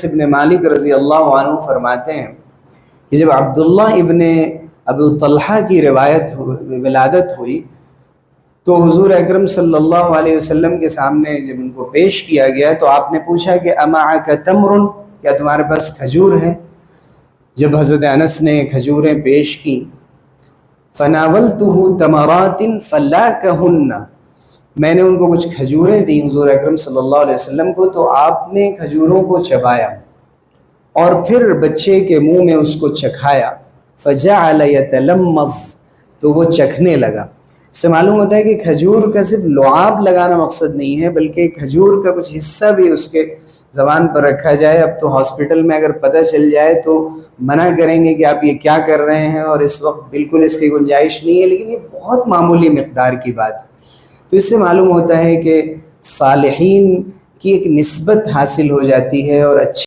ابن مالک رضی اللہ عنہ فرماتے ہیں کہ جب عبداللہ ابن ابو طلحہ کی ولادت ہوئی تو حضور اکرم صلی اللہ علیہ وسلم کے سامنے جب ان کو پیش کیا گیا تو آپ نے پوچھا کہ امعک تمر، کیا تمہارے پاس کھجور ہے؟ جب حضرت انس نے کھجوریں پیش کی، فناولتہ تمرات فلاکہن، میں نے ان کو کچھ کھجوریں دیں حضور اکرم صلی اللہ علیہ وسلم کو، تو آپ نے کھجوروں کو چبایا اور پھر بچے کے منہ میں اس کو چکھایا، فجعل یتلمذ، تو وہ چکھنے لگا۔ اس سے معلوم ہوتا ہے کہ کھجور کا صرف لعاب لگانا مقصد نہیں ہے، بلکہ کھجور کا کچھ حصہ بھی اس کے زبان پر رکھا جائے۔ اب تو ہاسپٹل میں اگر پتہ چل جائے تو منع کریں گے کہ آپ یہ کیا کر رہے ہیں، اور اس وقت بالکل اس کی گنجائش نہیں ہے، لیکن یہ بہت معمولی مقدار کی بات ہے۔ تو اس سے معلوم ہوتا ہے کہ صالحین کی ایک نسبت حاصل ہو جاتی ہے اور اچھی